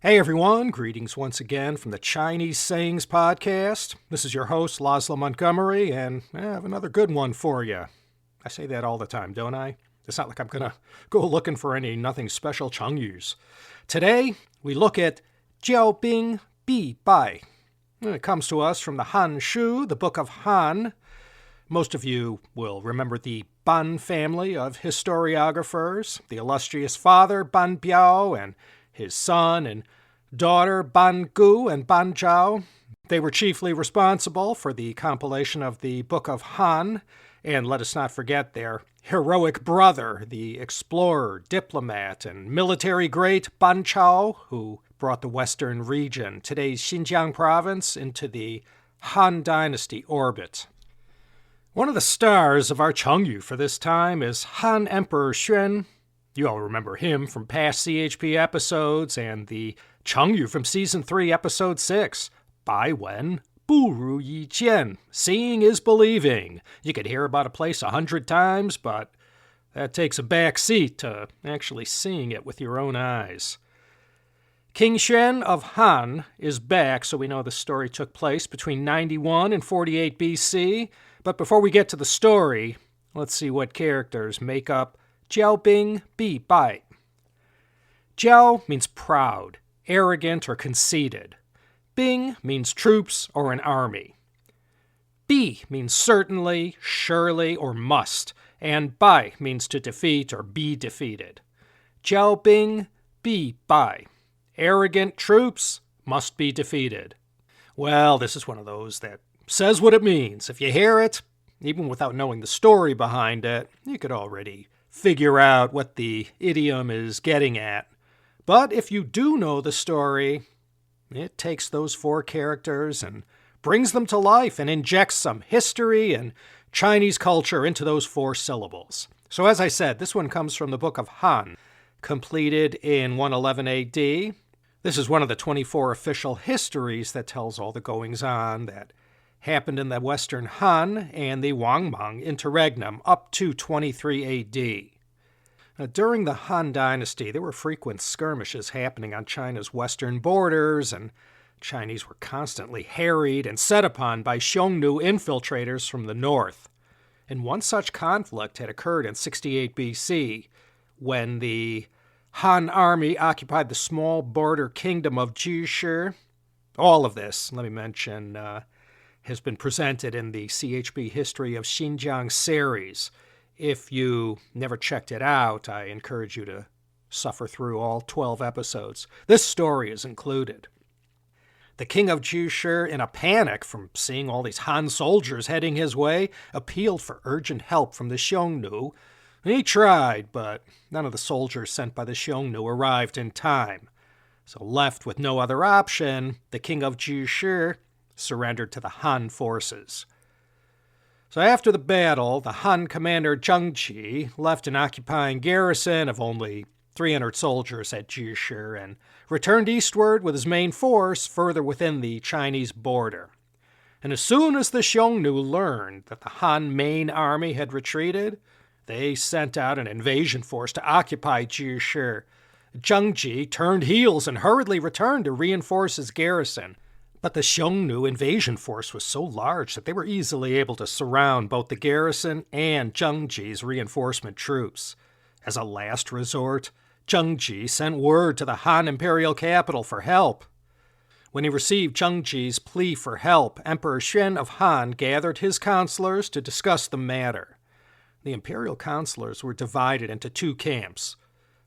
Hey everyone, greetings once again from the Chinese Sayings Podcast. This is your host, Laszlo Montgomery, and I have another good one for you. I say that all the time, don't I? It's not like I'm going to go looking for any nothing special Chengyus. Today, we look at Jiāo Bīng Bì Bài. It comes to us from the Han Shu, the Book of Han. Most of you will remember the Ban family of historiographers, the illustrious father, Ban Biao, and his son and daughter, Ban Gu and Ban Zhao. They were chiefly responsible for the compilation of the Book of Han, and let us not forget their heroic brother, the explorer, diplomat, and military great Ban Chao, who brought the western region, today's Xinjiang province, into the Han Dynasty orbit. One of the stars of our Chengyu for this time is Han Emperor Xuan. You all remember him from past CHP episodes and the Chengyu from Season 3, Episode 6, Bai Wen Bu Ru Yi Jian. Seeing is believing. You could hear about a place 100 times, but that takes a back seat to actually seeing it with your own eyes. King Xuan of Han is back, so we know the story took place between 91 and 48 BC. But before we get to the story, let's see what characters make up Jiāo Bīng Bì Bài. Jiāo means proud, arrogant, or conceited. Bing means troops or an army. Bì means certainly, surely, or must, and Bai means to defeat or be defeated. Jiāo Bīng Bì Bài. Arrogant troops must be defeated. Well, this is one of those that says what it means. If you hear it, even without knowing the story behind it, you could already figure out what the idiom is getting at. But if you do know the story, it takes those four characters and brings them to life and injects some history and Chinese culture into those four syllables. So as I said, this one comes from the Book of Han, completed in 111 AD. This is one of the 24 official histories that tells all the goings-on that happened in the Western Han and the Wangmang interregnum up to 23 AD. Now, during the Han Dynasty, there were frequent skirmishes happening on China's western borders, and Chinese were constantly harried and set upon by Xiongnu infiltrators from the north. And one such conflict had occurred in 68 BC, when the Han army occupied the small border kingdom of Jishi. All of this, let me mention, has been presented in the CHP History of Xinjiang series. If you never checked it out, I encourage you to suffer through all 12 episodes. This story is included. The king of Jishi, in a panic from seeing all these Han soldiers heading his way, appealed for urgent help from the Xiongnu. He tried, but none of the soldiers sent by the Xiongnu arrived in time. So left with no other option, the king of Jishi surrendered to the Han forces. So after the battle, the Han commander Zheng Ji left an occupying garrison of only 300 soldiers at Jishi and returned eastward with his main force further within the Chinese border. And as soon as the Xiongnu learned that the Han main army had retreated, they sent out an invasion force to occupy Jishi. Zheng Ji turned heels and hurriedly returned to reinforce his garrison. But the Xiongnu invasion force was so large that they were easily able to surround both the garrison and Zheng Ji's reinforcement troops. As a last resort, Zheng Ji sent word to the Han imperial capital for help. When he received Zheng Ji's plea for help, Emperor Xuan of Han gathered his counselors to discuss the matter. The imperial counselors were divided into two camps.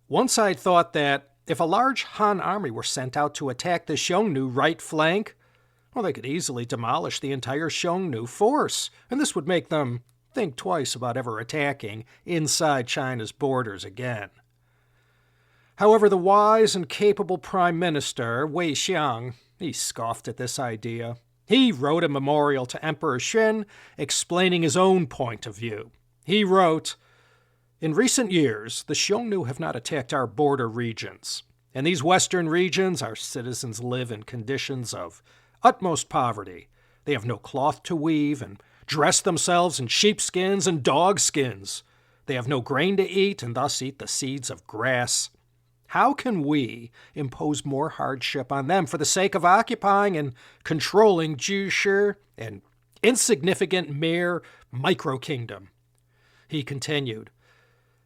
One side thought that if a large Han army were sent out to attack the Xiongnu right flank, well, they could easily demolish the entire Xiongnu force, and this would make them think twice about ever attacking inside China's borders again. However, the wise and capable Prime Minister, Wei Xiang, he scoffed at this idea. He wrote a memorial to Emperor Xuan explaining his own point of view. He wrote, "In recent years, the Xiongnu have not attacked our border regions. In these western regions, our citizens live in conditions of utmost poverty. They have no cloth to weave and dress themselves in sheepskins and dogskins. They have no grain to eat and thus eat the seeds of grass. How can we impose more hardship on them for the sake of occupying and controlling Zhushi, an insignificant mere micro-kingdom? He continued,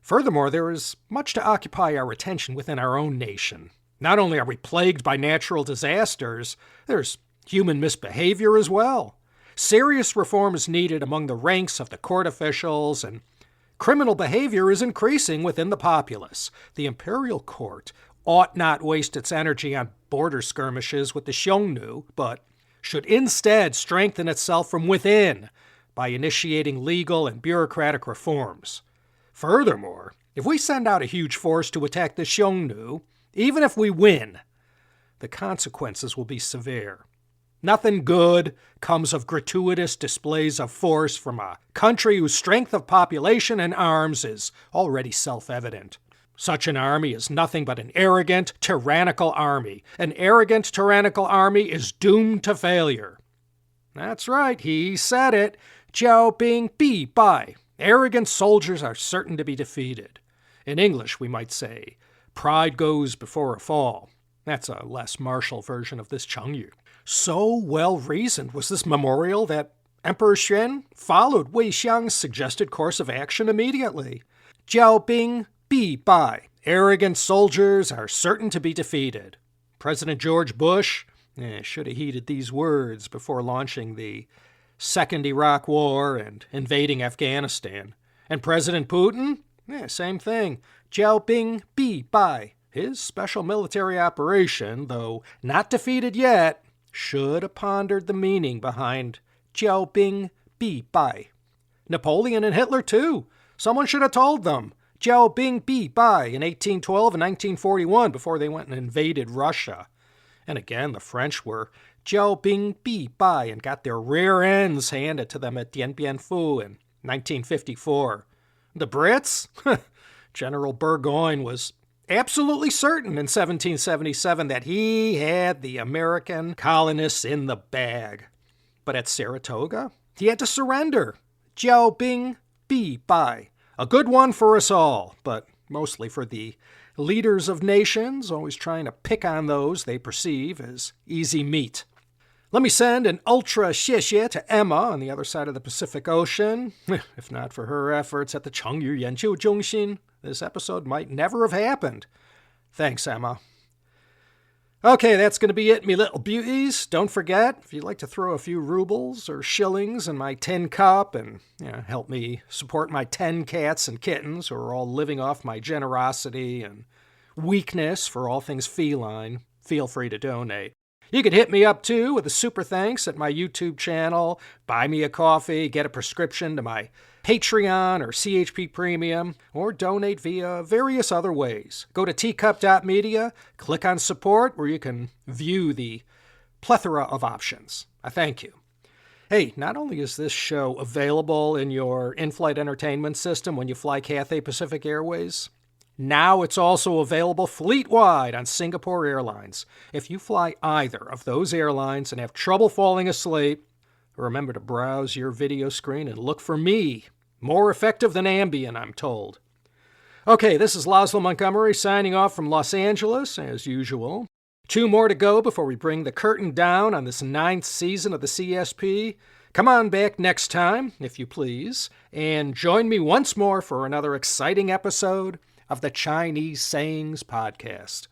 furthermore, there is much to occupy our attention within our own nation. Not only are we plagued by natural disasters, there's human misbehavior as well. Serious reform is needed among the ranks of the court officials, and criminal behavior is increasing within the populace. The imperial court ought not waste its energy on border skirmishes with the Xiongnu, but should instead strengthen itself from within by initiating legal and bureaucratic reforms. Furthermore, if we send out a huge force to attack the Xiongnu, even if we win, the consequences will be severe. Nothing good comes of gratuitous displays of force from a country whose strength of population and arms is already self-evident. Such an army is nothing but an arrogant, tyrannical army. An arrogant, tyrannical army is doomed to failure. That's right, he said it. Jiāo Bīng Bì Bài. Arrogant soldiers are certain to be defeated. In English, we might say, pride goes before a fall. That's a less martial version of this Chengyu. So well-reasoned was this memorial that Emperor Xuan followed Wei Xiang's suggested course of action immediately. Jiāo Bīng Bì Bài. Arrogant soldiers are certain to be defeated. President George Bush should have heeded these words before launching the Second Iraq War and invading Afghanistan. And President Putin? Same thing. Jiāo Bīng Bì Bài. His special military operation, though not defeated yet, should have pondered the meaning behind Jiāo Bīng Bì Bài. Napoleon and Hitler, too. Someone should have told them. Jiāo Bīng Bì Bài in 1812 and 1941 before they went and invaded Russia. And again, the French were Jiāo Bīng Bì Bài and got their rear ends handed to them at Dien Bien Phu in 1954. The Brits? General Burgoyne was absolutely certain in 1777 that he had the American colonists in the bag. But at Saratoga, he had to surrender. Jiāo Bīng Bì Bài. A good one for us all, but mostly for the leaders of nations, always trying to pick on those they perceive as easy meat. Let me send an ultra xie to Emma on the other side of the Pacific Ocean. If not for her efforts at the Chengyu Yanqiu Zhongxin, this episode might never have happened. Thanks, Emma. Okay, that's going to be it, me little beauties. Don't forget, if you'd like to throw a few rubles or shillings in my tin cup and help me support my 10 cats and kittens who are all living off my generosity and weakness for all things feline, feel free to donate. You could hit me up, too, with a super thanks at my YouTube channel, buy me a coffee, get a prescription to my Patreon or CHP Premium, or donate via various other ways. Go to teacup.media, click on support, where you can view the plethora of options. I thank you. Hey, not only is this show available in your in-flight entertainment system when you fly Cathay Pacific Airways, now it's also available fleet-wide on Singapore Airlines. If you fly either of those airlines and have trouble falling asleep, remember to browse your video screen and look for me. More effective than Ambien, I'm told. Okay, this is Laszlo Montgomery signing off from Los Angeles, as usual. 2 more to go before we bring the curtain down on this 9th season of the CSP. Come on back next time, if you please, and join me once more for another exciting episode of the Chinese Sayings Podcast.